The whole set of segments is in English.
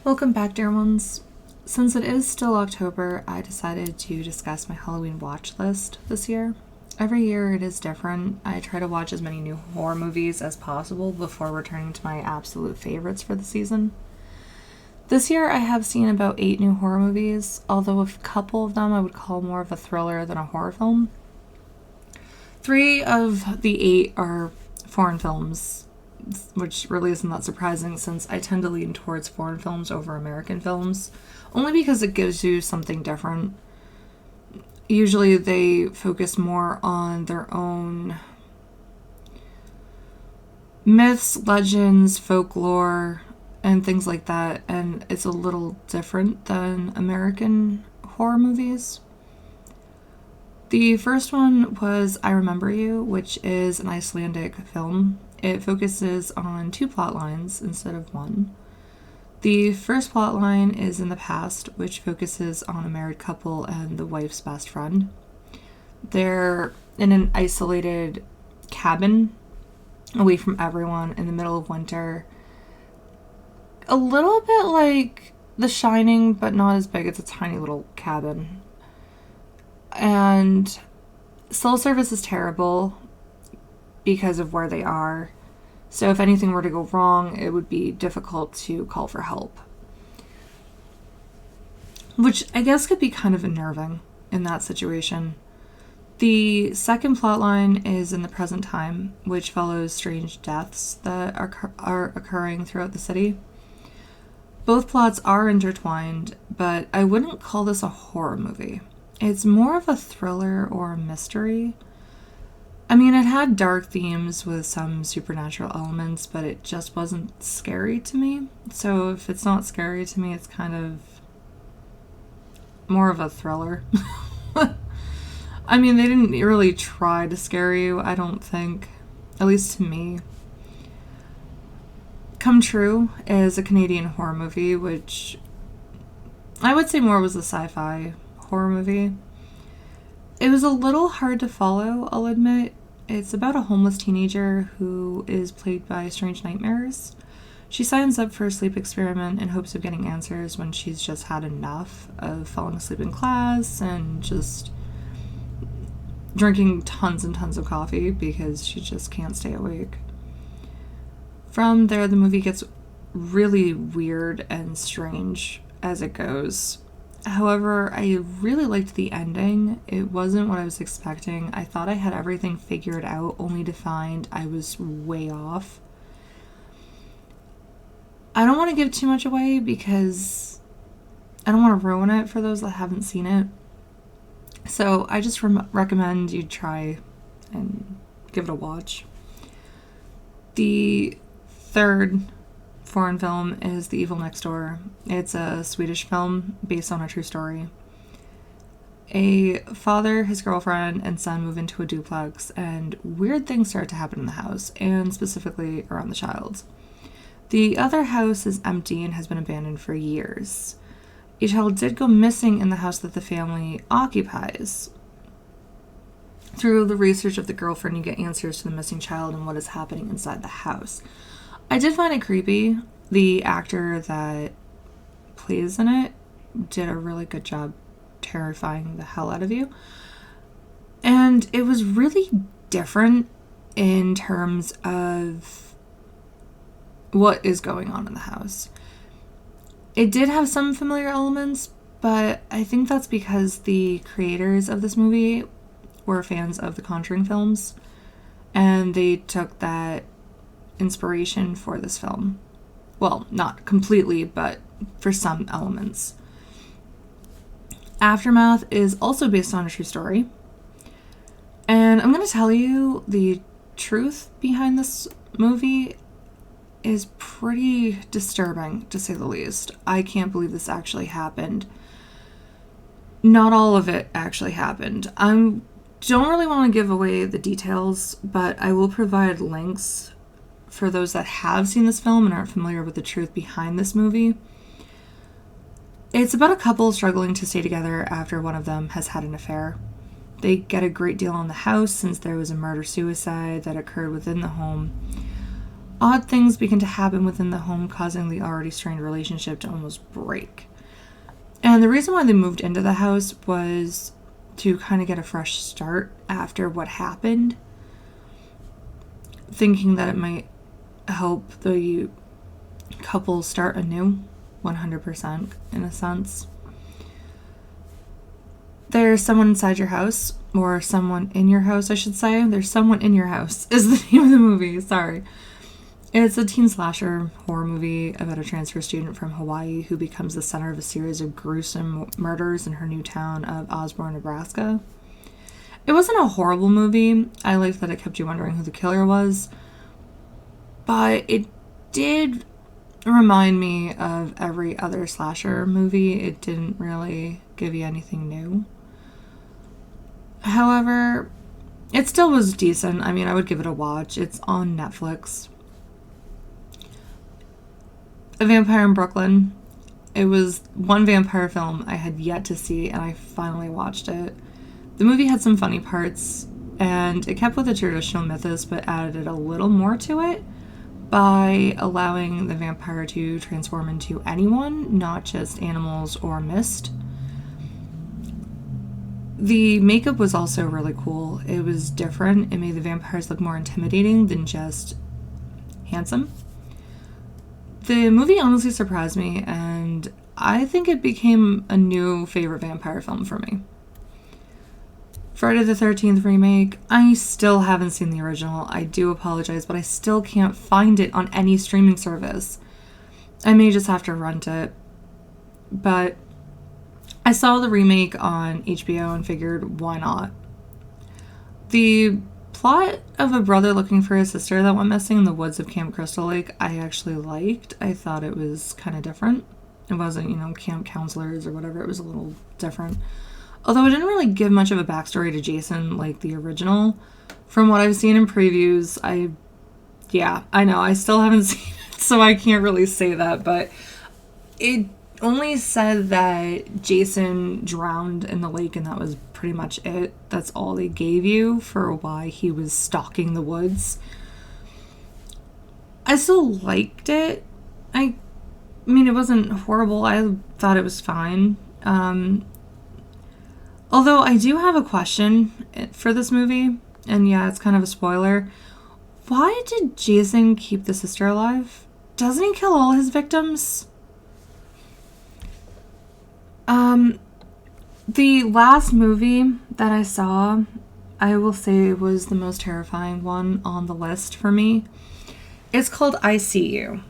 Welcome back, dear ones. Since it is still October, I decided to discuss my Halloween watch list this year. Every year it is different. I try to watch as many new horror movies as possible before returning to my absolute favorites for the season. This year I have seen about 8 new horror movies, although a couple of them I would call more of a thriller than a horror film. 3 of the 8 are foreign films, which really isn't that surprising since I tend to lean towards foreign films over American films, only because it gives you something different. Usually they focus more on their own myths, legends, folklore, and things like that, and it's a little different than American horror movies. The first one was I Remember You, which is an Icelandic film. It focuses on 2 plot lines instead of 1. The first plot line is in the past, which focuses on a married couple and the wife's best friend. They're in an isolated cabin, away from everyone, in the middle of winter. A little bit like The Shining, but not as big. It's a tiny little cabin. And cell service is terrible because of where they are. So if anything were to go wrong, it would be difficult to call for help. Which I guess could be kind of unnerving in that situation. The second plotline is in the present time, which follows strange deaths that are occurring throughout the city. Both plots are intertwined, but I wouldn't call this a horror movie. It's more of a thriller or a mystery. I mean, it had dark themes with some supernatural elements, but it just wasn't scary to me. So if it's not scary to me, it's kind of more of a thriller. I mean, they didn't really try to scare you, I don't think. At least to me. Come True is a Canadian horror movie, which I would say more was a sci-fi horror movie. It was a little hard to follow, I'll admit. It's about a homeless teenager who is plagued by strange nightmares. She signs up for a sleep experiment in hopes of getting answers when she's just had enough of falling asleep in class and just drinking tons and tons of coffee because she just can't stay awake. From there, the movie gets really weird and strange as it goes. However, I really liked the ending. It wasn't what I was expecting. I thought I had everything figured out, only to find I was way off. I don't want to give too much away because I don't want to ruin it for those that haven't seen it. So I just recommend you try and give it a watch. The third foreign film is The Evil Next Door. It's a Swedish film based on a true story. A father, his girlfriend, and son move into a duplex, and weird things start to happen in the house, and specifically around the child. The other house is empty and has been abandoned for years. A child did go missing in the house that the family occupies. Through the research of the girlfriend, you get answers to the missing child and what is happening inside the house. I did find it creepy. The actor that plays in it did a really good job terrifying the hell out of you. And it was really different in terms of what is going on in the house. It did have some familiar elements, but I think that's because the creators of this movie were fans of the Conjuring films, and they took that inspiration for this film. Well, not completely, but for some elements. Aftermath is also based on a true story. And I'm going to tell you the truth behind this movie is pretty disturbing, to say the least. I can't believe this actually happened. Not all of it actually happened. I don't really want to give away the details, but I will provide links for those that have seen this film and aren't familiar with the truth behind this movie. It's about a couple struggling to stay together after one of them has had an affair. They get a great deal on the house since there was a murder-suicide that occurred within the home. Odd things begin to happen within the home, causing the already strained relationship to almost break. And the reason why they moved into the house was to kind of get a fresh start after what happened, thinking that it might help the couple start anew, 100% in a sense. There's someone inside your house, or someone in your house, I should say. There's someone in your house is the name of the movie, sorry. It's a teen slasher horror movie about a transfer student from Hawaii who becomes the center of a series of gruesome murders in her new town of Osborne, Nebraska. It wasn't a horrible movie. I liked that it kept you wondering who the killer was. But it did remind me of every other slasher movie. It didn't really give you anything new. However, it still was decent. I mean, I would give it a watch. It's on Netflix. A Vampire in Brooklyn. It was one vampire film I had yet to see, and I finally watched it. The movie had some funny parts, and it kept with the traditional mythos, but added a little more to it by allowing the vampire to transform into anyone, not just animals or mist. The makeup was also really cool. It was different. It made the vampires look more intimidating than just handsome. The movie honestly surprised me, and I think it became a new favorite vampire film for me. Friday the 13th remake, I still haven't seen the original. I do apologize, but I still can't find it on any streaming service. I may just have to rent it. But I saw the remake on HBO and figured, why not? The plot of a brother looking for his sister that went missing in the woods of Camp Crystal Lake, I actually liked. I thought it was kind of different. It wasn't, camp counselors or whatever. It was a little different. Although it didn't really give much of a backstory to Jason like the original. From what I've seen in previews, I know. I still haven't seen it, so I can't really say that. But it only said that Jason drowned in the lake, and that was pretty much it. That's all they gave you for why he was stalking the woods. I still liked it. I mean, it wasn't horrible. I thought it was fine. Although I do have a question for this movie, and yeah, it's kind of a spoiler. Why did Jason keep the sister alive? Doesn't he kill all his victims? The last movie that I saw, I will say, was the most terrifying one on the list for me. It's called I See You.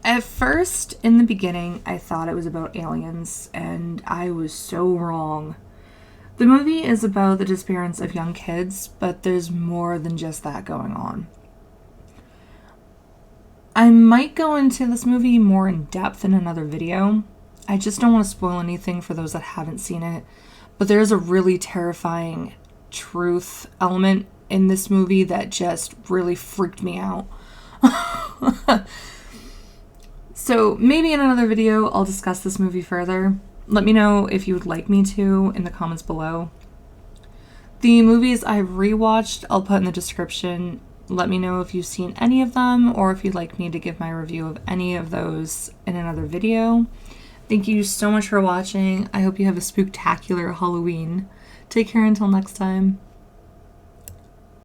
At first, in the beginning, I thought it was about aliens, and I was so wrong. The movie is about the disappearance of young kids, but there's more than just that going on. I might go into this movie more in depth in another video. I just don't want to spoil anything for those that haven't seen it, but there is a really terrifying truth element in this movie that just really freaked me out. So maybe in another video I'll discuss this movie further. Let me know if you would like me to in the comments below. The movies I've rewatched I'll put in the description. Let me know if you've seen any of them, or if you'd like me to give my review of any of those in another video. Thank you so much for watching. I hope you have a spooktacular Halloween. Take care until next time.